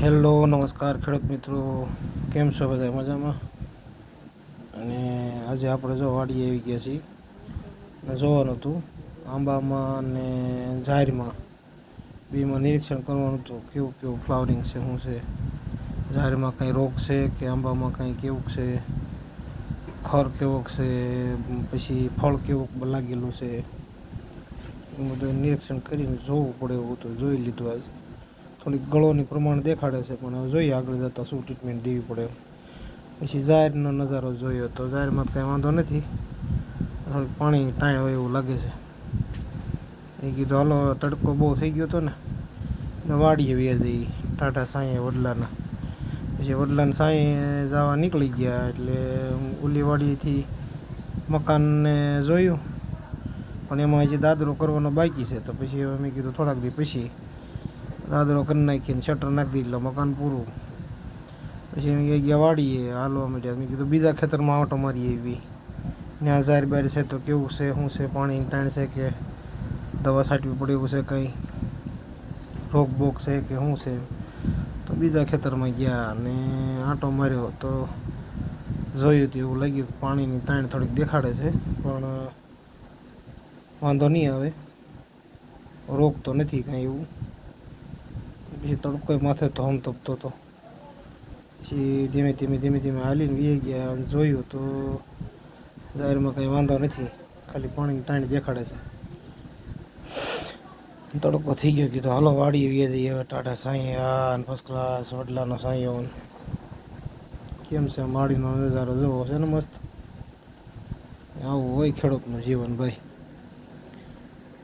Hello નમસ્કાર ખેડૂત મિત્રો, કેમ છો બધા મજામાં? અને આજે આપણે જો વાડીએ આવી ગયા છીએ અને જોવાનું હતું આંબામાં અને જાહેરમાં બેમાં નિરીક્ષણ કરવાનું હતું કેવું કેવું ફ્લાવરિંગ છે, શું છે જાહેરમાં કંઈ રોગ છે કે આંબામાં કંઈ કેવું છે, ખર કેવોક છે, પછી ફળ કેવુંક લાગેલું છે, એ બધું નિરીક્ષણ કરીને જોવું પડે એવું તો જોઈ લીધું. આજ થોડીક ગળોની પ્રમાણ દેખાડે છે, પણ હવે જોઈએ આગળ જતાં શું ટ્રીટમેન્ટ દેવી પડે. પછી જાહેરનો નજારો જોયો તો જાહેરમાં કંઈ વાંધો નથી, થોડુંક પાણી ટાણે હોય એવું લાગે છે. એ કીધું હાલો, તડકો બહુ થઈ ગયો હતો ને વાડીએ વ્યા જઈ ટાટા સાંયે વડલાના. પછી વડલાના સાંયે જવા નીકળી ગયા એટલે ઓલી વાડીએથી મકાનને જોયું, પણ એમાં હજી દાદરો કરવાનો બાકી છે. તો પછી હવે મેં કીધું થોડાક દી પછી દાદરો કરી નાખીને શટર નાખી દીધું એટલે મકાન પૂરું. પછી મેં ગયા વાડીએ હાલવા માંડ્યા. મેં કીધું બીજા ખેતરમાં આંટો મારી આવી, ત્યાં જાહેર બાર છે તો કેવું છે, શું છે, પાણી તાણ છે કે દવા છાંટવી પડે એવું છે, કંઈ રોગ બોગ છે કે શું છે. તો બીજા ખેતરમાં ગયા અને આંટો માર્યો તો જોયું તો એવું લાગ્યું કે પાણીની તાણ થોડીક દેખાડે છે, પણ વાંધો નહીં આવે, રોગ તો નથી કાંઈ એવું. પછી તડકો માથે ધોમ તપતો હતો. પછી ધીમે ધીમે હાલીને વી ગયા અને જોયું તો જાહેરમાં કંઈ વાંધો નથી, ખાલી પાણીની તાણ દેખાડે છે. તડકો થઈ ગયો, કીધું હાલો વાડી વી જઈએ હવે ટાટા સાંયા અને ફર્સ્ટ ક્લાસ વડલાનો સાંયો. કેમ છે માળીનો નજારો જોવો છે ને મસ્ત. આવું હોય ખેડૂતનું જીવન ભાઈ,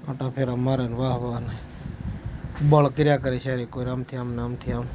આટા ફેરા મારે ને વાહ વાહ ને બળ કર્યા કરે સારી કોઈ આમથી આમ ને આમથી આમ.